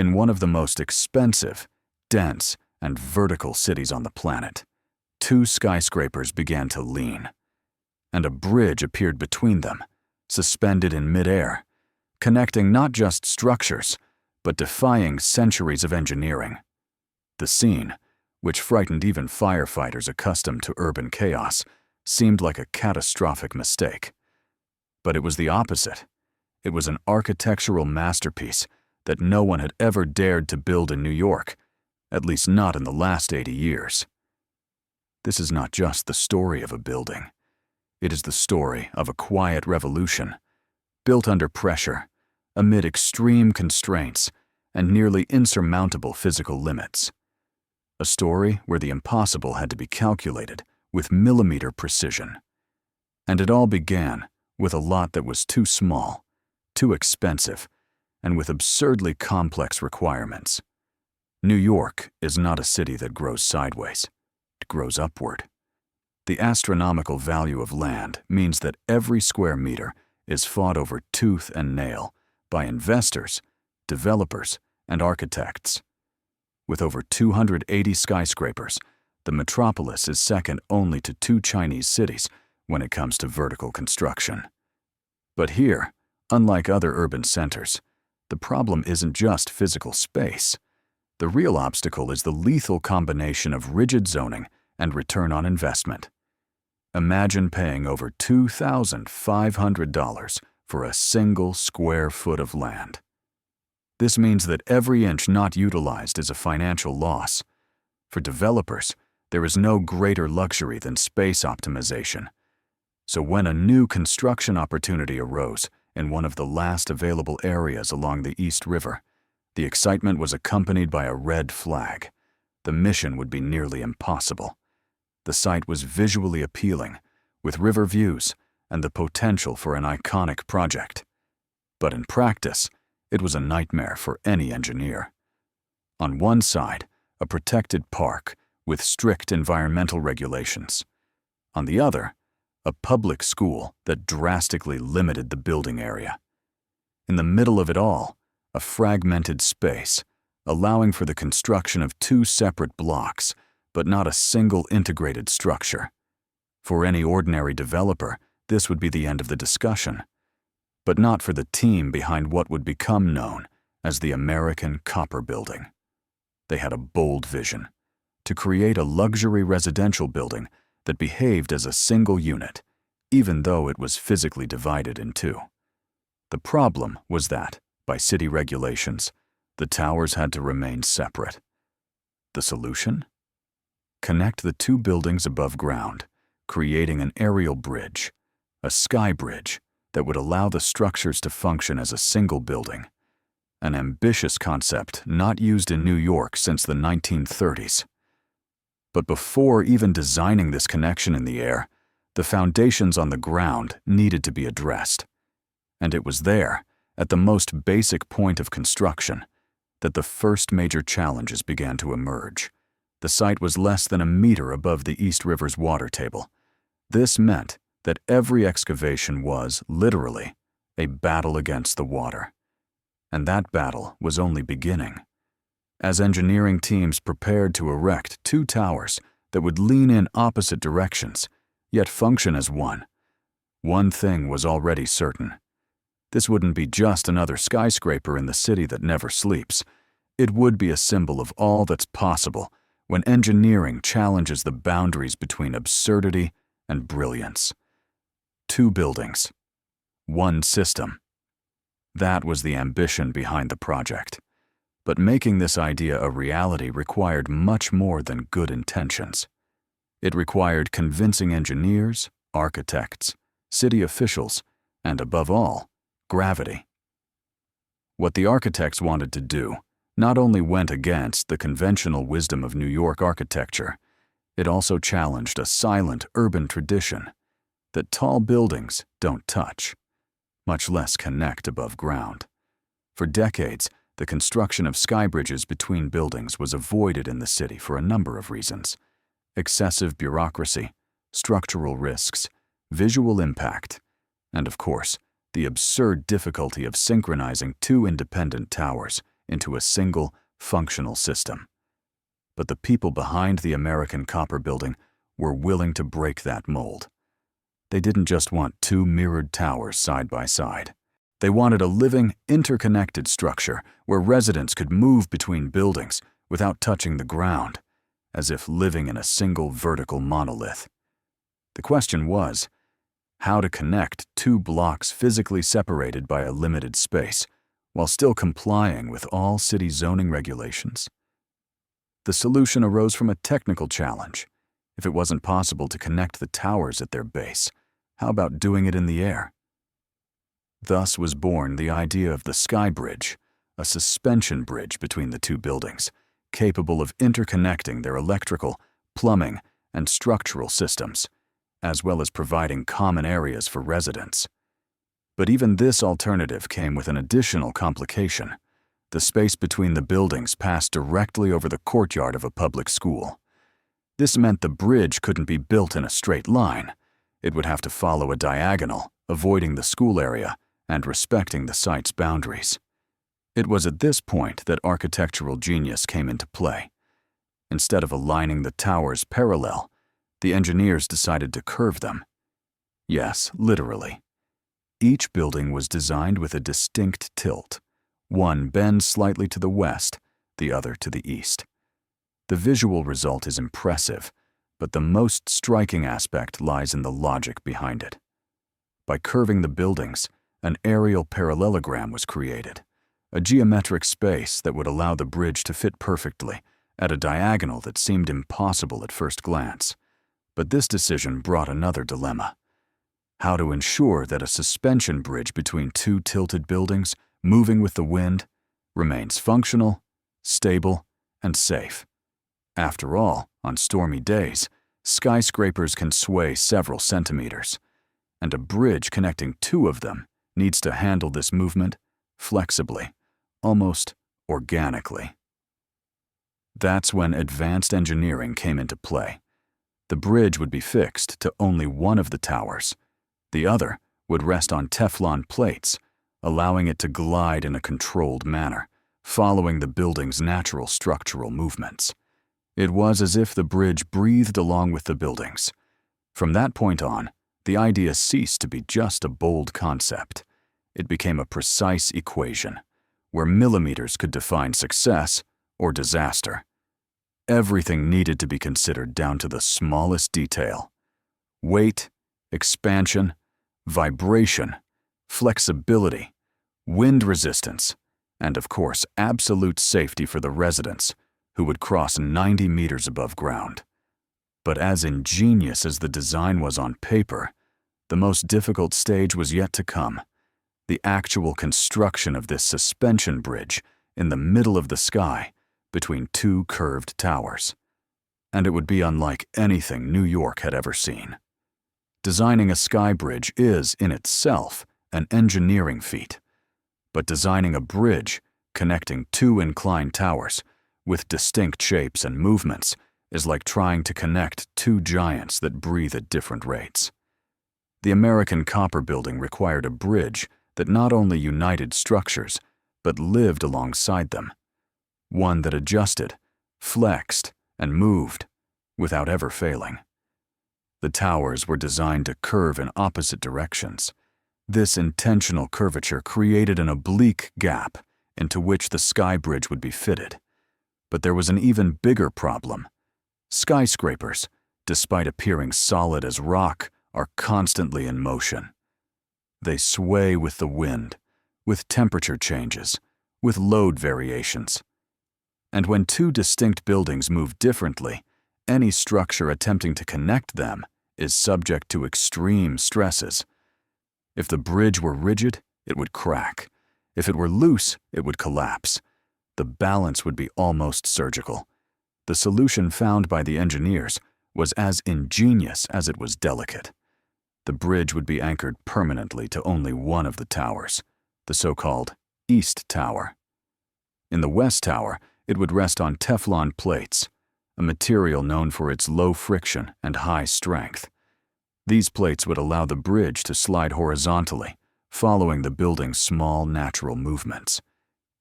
In one of the most expensive, dense, and vertical cities on the planet, two skyscrapers began to lean, and a bridge appeared between them, suspended in midair, connecting not just structures, but defying centuries of engineering. The scene, which frightened even firefighters accustomed to urban chaos, seemed like a catastrophic mistake. But it was the opposite. It was an architectural masterpiece that no one had ever dared to build in New York, at least not in the last 80 years. This is not just the story of a building. It is the story of a quiet revolution, built under pressure, amid extreme constraints and nearly insurmountable physical limits. A story where the impossible had to be calculated with millimeter precision. And it all began with a lot that was too small, too expensive, and with absurdly complex requirements. New York is not a city that grows sideways. It grows upward. The astronomical value of land means that every square meter is fought over tooth and nail by investors, developers, and architects. With over 280 skyscrapers, the metropolis is second only to two Chinese cities when it comes to vertical construction. But here, unlike other urban centers, the problem isn't just physical space. The real obstacle is the lethal combination of rigid zoning and return on investment. Imagine paying over $2,500 for a single square foot of land. This means that every inch not utilized is a financial loss. For developers, there is no greater luxury than space optimization. So when a new construction opportunity arose in one of the last available areas along the East River, the excitement was accompanied by a red flag. The mission would be nearly impossible. The site was visually appealing, with river views and the potential for an iconic project. But in practice, it was a nightmare for any engineer. On one side, a protected park with strict environmental regulations. On the other, a public school that drastically limited the building area. In the middle of it all, a fragmented space, allowing for the construction of two separate blocks, but not a single integrated structure. For any ordinary developer, this would be the end of the discussion. But not for the team behind what would become known as the American Copper Building. They had a bold vision: to create a luxury residential building that behaved as a single unit, even though it was physically divided in two. The problem was that, by city regulations, the towers had to remain separate. The solution? Connect the two buildings above ground, creating an aerial bridge, a skybridge, that would allow the structures to function as a single building. An ambitious concept not used in New York since the 1930s. But before even designing this connection in the air, the foundations on the ground needed to be addressed. And it was there, at the most basic point of construction, that the first major challenges began to emerge. The site was less than a meter above the East River's water table. This meant that every excavation was, literally, a battle against the water. And that battle was only beginning. As engineering teams prepared to erect two towers that would lean in opposite directions, yet function as one thing was already certain. This wouldn't be just another skyscraper in the city that never sleeps. It would be a symbol of all that's possible when engineering challenges the boundaries between absurdity and brilliance. Two buildings, one system. That was the ambition behind the project. But making this idea a reality required much more than good intentions. It required convincing engineers, architects, city officials, and above all, gravity. What the architects wanted to do not only went against the conventional wisdom of New York architecture, it also challenged a silent urban tradition that tall buildings don't touch, much less connect above ground. For decades, the construction of skybridges between buildings was avoided in the city for a number of reasons: excessive bureaucracy, structural risks, visual impact, and of course, the absurd difficulty of synchronizing two independent towers into a single, functional system. But the people behind the American Copper Building were willing to break that mold. They didn't just want two mirrored towers side by side. They wanted a living, interconnected structure where residents could move between buildings without touching the ground, as if living in a single vertical monolith. The question was, how to connect two blocks physically separated by a limited space, while still complying with all city zoning regulations? The solution arose from a technical challenge. If it wasn't possible to connect the towers at their base, how about doing it in the air? Thus was born the idea of the skybridge, a suspension bridge between the two buildings, capable of interconnecting their electrical, plumbing, and structural systems, as well as providing common areas for residents. But even this alternative came with an additional complication. The space between the buildings passed directly over the courtyard of a public school. This meant the bridge couldn't be built in a straight line. It would have to follow a diagonal, avoiding the school area and respecting the site's boundaries. It was at this point that architectural genius came into play. Instead of aligning the towers parallel, the engineers decided to curve them. Yes, literally. Each building was designed with a distinct tilt. One bends slightly to the west, the other to the east. The visual result is impressive, but the most striking aspect lies in the logic behind it. By curving the buildings, an aerial parallelogram was created, a geometric space that would allow the bridge to fit perfectly at a diagonal that seemed impossible at first glance. But this decision brought another dilemma: how to ensure that a suspension bridge between two tilted buildings, moving with the wind, remains functional, stable, and safe. After all, on stormy days, skyscrapers can sway several centimeters, and a bridge connecting two of them needs to handle this movement flexibly, almost organically. That's when advanced engineering came into play. The bridge would be fixed to only one of the towers. The other would rest on Teflon plates, allowing it to glide in a controlled manner, following the building's natural structural movements. It was as if the bridge breathed along with the buildings. From that point on, the idea ceased to be just a bold concept. It became a precise equation, where millimeters could define success or disaster. Everything needed to be considered down to the smallest detail: weight, expansion, vibration, flexibility, wind resistance, and of course, absolute safety for the residents, who would cross 90 meters above ground. But as ingenious as the design was on paper, the most difficult stage was yet to come: the actual construction of this suspension bridge in the middle of the sky between two curved towers. And it would be unlike anything New York had ever seen. Designing a sky bridge is, in itself, an engineering feat. But designing a bridge connecting two inclined towers with distinct shapes and movements is like trying to connect two giants that breathe at different rates. The American Copper Building required a bridge that not only united structures, but lived alongside them. One that adjusted, flexed, and moved without ever failing. The towers were designed to curve in opposite directions. This intentional curvature created an oblique gap into which the sky bridge would be fitted. But there was an even bigger problem. Skyscrapers, despite appearing solid as rock, are constantly in motion. They sway with the wind, with temperature changes, with load variations. And when two distinct buildings move differently, any structure attempting to connect them is subject to extreme stresses. If the bridge were rigid, it would crack. If it were loose, it would collapse. The balance would be almost surgical. The solution found by the engineers was as ingenious as it was delicate. The bridge would be anchored permanently to only one of the towers, the so-called East Tower. In the West Tower, it would rest on Teflon plates, a material known for its low friction and high strength. These plates would allow the bridge to slide horizontally, following the building's small natural movements.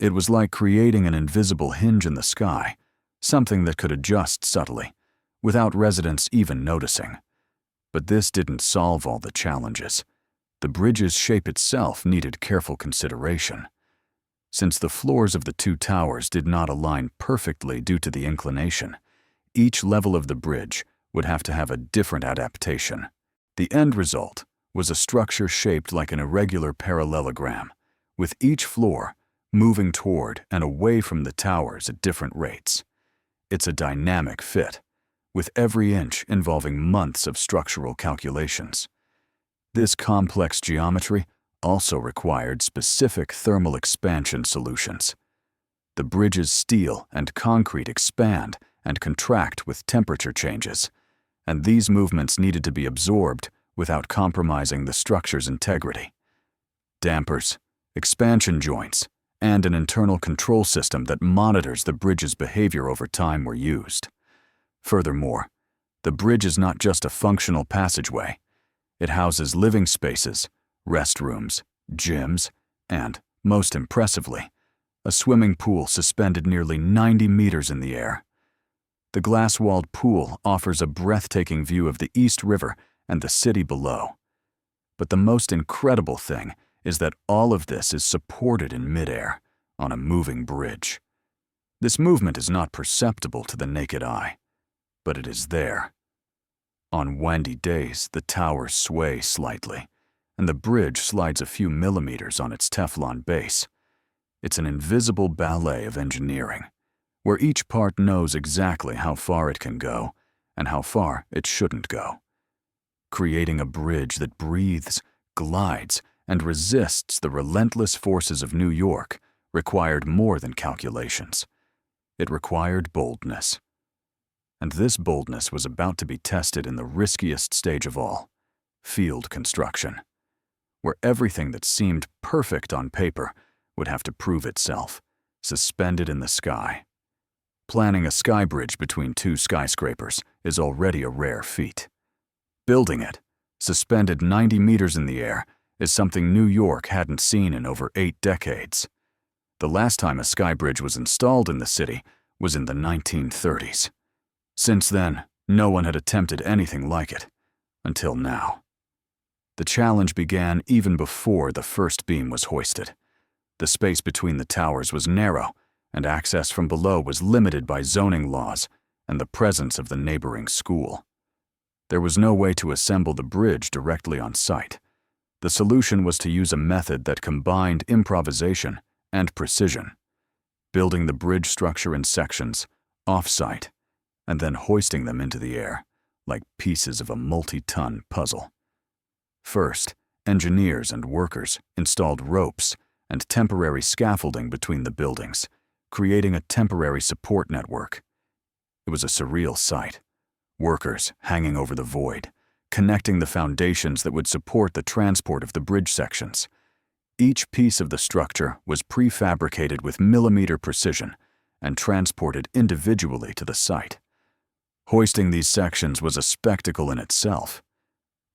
It was like creating an invisible hinge in the sky, something that could adjust subtly, without residents even noticing. But this didn't solve all the challenges. The bridge's shape itself needed careful consideration. Since the floors of the two towers did not align perfectly due to the inclination, each level of the bridge would have to have a different adaptation. The end result was a structure shaped like an irregular parallelogram, with each floor moving toward and away from the towers at different rates. It's a dynamic fit, with every inch involving months of structural calculations. This complex geometry also required specific thermal expansion solutions. The bridge's steel and concrete expand and contract with temperature changes, and these movements needed to be absorbed without compromising the structure's integrity. Dampers, expansion joints, and an internal control system that monitors the bridge's behavior over time were used. Furthermore, the bridge is not just a functional passageway. It houses living spaces, restrooms, gyms, and, most impressively, a swimming pool suspended nearly 90 meters in the air. The glass-walled pool offers a breathtaking view of the East River and the city below. But the most incredible thing is that all of this is supported in midair on a moving bridge. This movement is not perceptible to the naked eye, but it is there. On windy days, the towers sway slightly, and the bridge slides a few millimeters on its Teflon base. It's an invisible ballet of engineering, where each part knows exactly how far it can go and how far it shouldn't go. Creating a bridge that breathes, glides, and resists the relentless forces of New York required more than calculations. It required boldness. And this boldness was about to be tested in the riskiest stage of all, field construction, where everything that seemed perfect on paper would have to prove itself, suspended in the sky. Planning a skybridge between two skyscrapers is already a rare feat. Building it, suspended 90 meters in the air, is something New York hadn't seen in over 8 decades. The last time a skybridge was installed in the city was in the 1930s. Since then, no one had attempted anything like it, until now. The challenge began even before the first beam was hoisted. The space between the towers was narrow, and access from below was limited by zoning laws and the presence of the neighboring school. There was no way to assemble the bridge directly on site. The solution was to use a method that combined improvisation and precision, building the bridge structure in sections, off-site, and then hoisting them into the air, like pieces of a multi-ton puzzle. First, engineers and workers installed ropes and temporary scaffolding between the buildings, creating a temporary support network. It was a surreal sight. Workers hanging over the void, connecting the foundations that would support the transport of the bridge sections. Each piece of the structure was prefabricated with millimeter precision and transported individually to the site. Hoisting these sections was a spectacle in itself.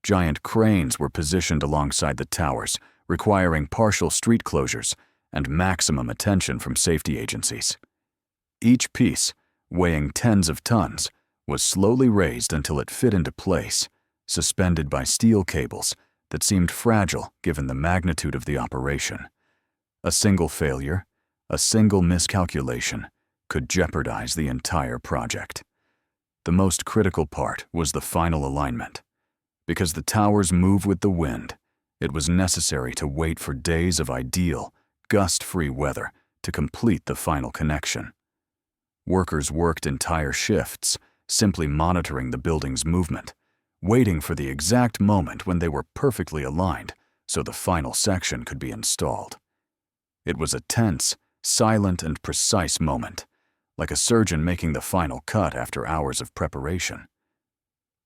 Giant cranes were positioned alongside the towers, requiring partial street closures and maximum attention from safety agencies. Each piece, weighing tens of tons, was slowly raised until it fit into place, suspended by steel cables that seemed fragile given the magnitude of the operation. A single failure, a single miscalculation, could jeopardize the entire project. The most critical part was the final alignment. Because the towers move with the wind, it was necessary to wait for days of ideal, gust-free weather to complete the final connection. Workers worked entire shifts, simply monitoring the building's movement, waiting for the exact moment when they were perfectly aligned so the final section could be installed. It was a tense, silent, and precise moment, like a surgeon making the final cut after hours of preparation.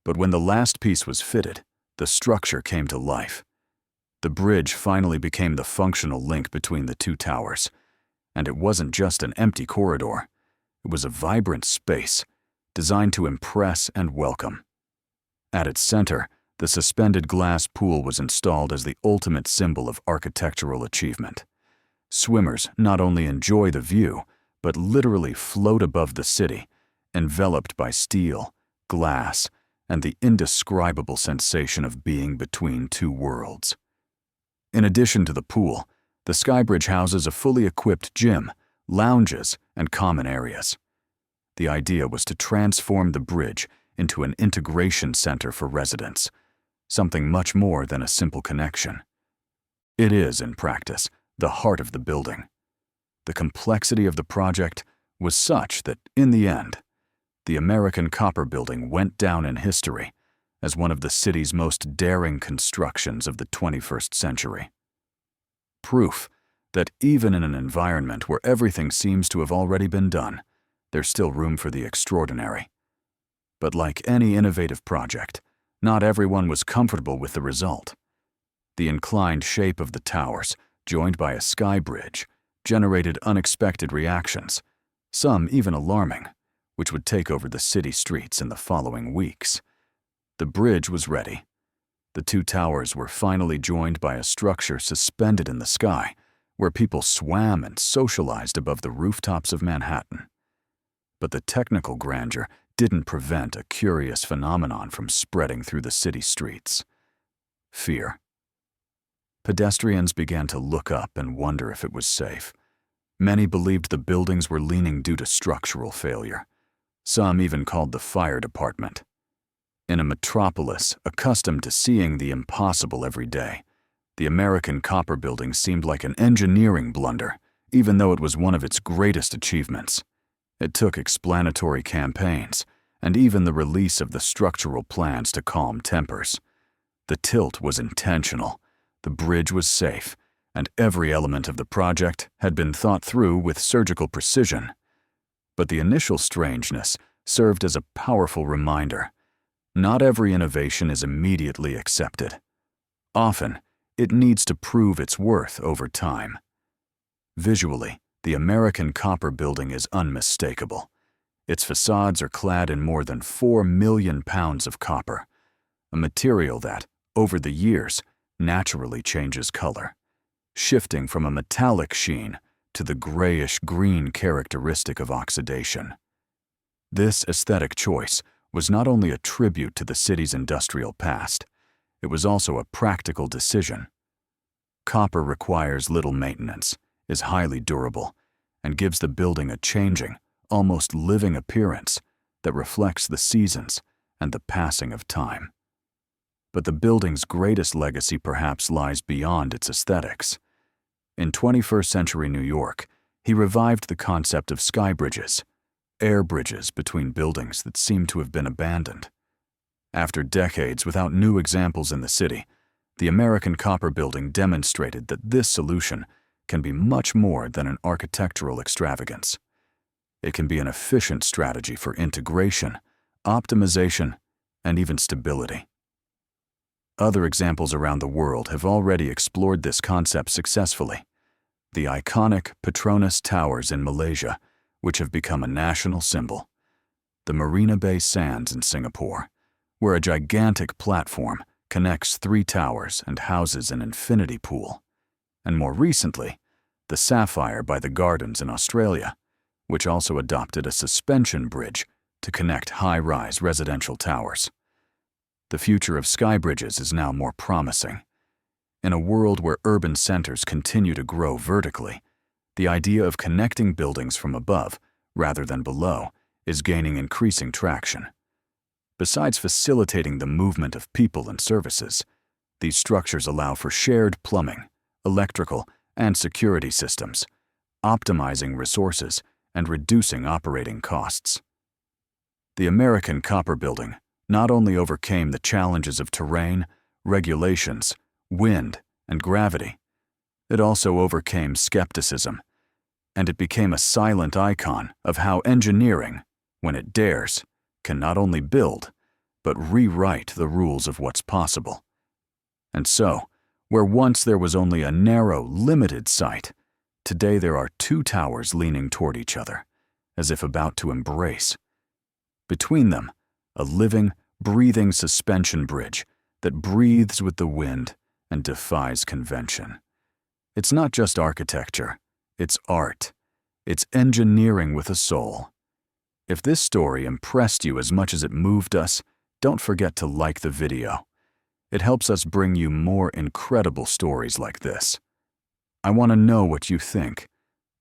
But when the last piece was fitted, the structure came to life. The bridge finally became the functional link between the two towers, and it wasn't just an empty corridor. It was a vibrant space, designed to impress and welcome. At its center, the suspended glass pool was installed as the ultimate symbol of architectural achievement. Swimmers not only enjoy the view, but literally float above the city, enveloped by steel, glass, and the indescribable sensation of being between two worlds. In addition to the pool, the skybridge houses a fully equipped gym, lounges, and common areas. The idea was to transform the bridge into an integration center for residents, something much more than a simple connection. It is, in practice, the heart of the building. The complexity of the project was such that, in the end, the American Copper Building went down in history as one of the city's most daring constructions of the 21st century. Proof that even in an environment where everything seems to have already been done, there's still room for the extraordinary. But like any innovative project, not everyone was comfortable with the result. The inclined shape of the towers, joined by a sky bridge, generated unexpected reactions, some even alarming, which would take over the city streets in the following weeks. The bridge was ready. The two towers were finally joined by a structure suspended in the sky, where people swam and socialized above the rooftops of Manhattan. But the technical grandeur didn't prevent a curious phenomenon from spreading through the city streets: fear. Pedestrians began to look up and wonder if it was safe. Many believed the buildings were leaning due to structural failure. Some even called the fire department. In a metropolis accustomed to seeing the impossible every day, the American Copper Building seemed like an engineering blunder, even though it was one of its greatest achievements. It took explanatory campaigns, and even the release of the structural plans to calm tempers. The tilt was intentional, the bridge was safe, and every element of the project had been thought through with surgical precision. But the initial strangeness served as a powerful reminder. Not every innovation is immediately accepted. Often, it needs to prove its worth over time. Visually, the American Copper Building is unmistakable. Its facades are clad in more than 4 million pounds of copper, a material that, over the years, naturally changes color, shifting from a metallic sheen to the grayish-green characteristic of oxidation. This aesthetic choice was not only a tribute to the city's industrial past, it was also a practical decision. Copper requires little maintenance, is highly durable, and gives the building a changing, almost living appearance that reflects the seasons and the passing of time. But the building's greatest legacy perhaps lies beyond its aesthetics. In 21st century New York, he revived the concept of skybridges, air bridges between buildings that seemed to have been abandoned. After decades without new examples in the city, the American Copper Building demonstrated that this solution can be much more than an architectural extravagance. It can be an efficient strategy for integration, optimization, and even stability. Other examples around the world have already explored this concept successfully. The iconic Petronas Towers in Malaysia, which have become a national symbol. The Marina Bay Sands in Singapore, where a gigantic platform connects 3 towers and houses an infinity pool. And more recently, the Sapphire by the Gardens in Australia, which also adopted a suspension bridge to connect high-rise residential towers. The future of skybridges is now more promising. In a world where urban centers continue to grow vertically, the idea of connecting buildings from above, rather than below, is gaining increasing traction. Besides facilitating the movement of people and services, these structures allow for shared plumbing, electrical, and security systems, optimizing resources and reducing operating costs. The American Copper Building not only overcame the challenges of terrain, regulations, wind, and gravity, it also overcame skepticism, and it became a silent icon of how engineering, when it dares, can not only build, but rewrite the rules of what's possible. And so, where once there was only a narrow, limited site, today there are 2 towers leaning toward each other, as if about to embrace. Between them, a living, breathing suspension bridge that breathes with the wind and defies convention. It's not just architecture, it's art. It's engineering with a soul. If this story impressed you as much as it moved us, don't forget to like the video. It helps us bring you more incredible stories like this. I want to know what you think.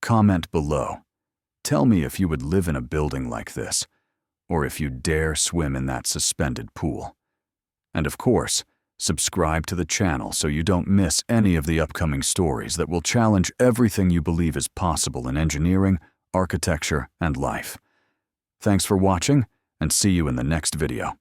Comment below. Tell me if you would live in a building like this, or if you dare swim in that suspended pool. And of course, subscribe to the channel so you don't miss any of the upcoming stories that will challenge everything you believe is possible in engineering, architecture, and life. Thanks for watching, and see you in the next video.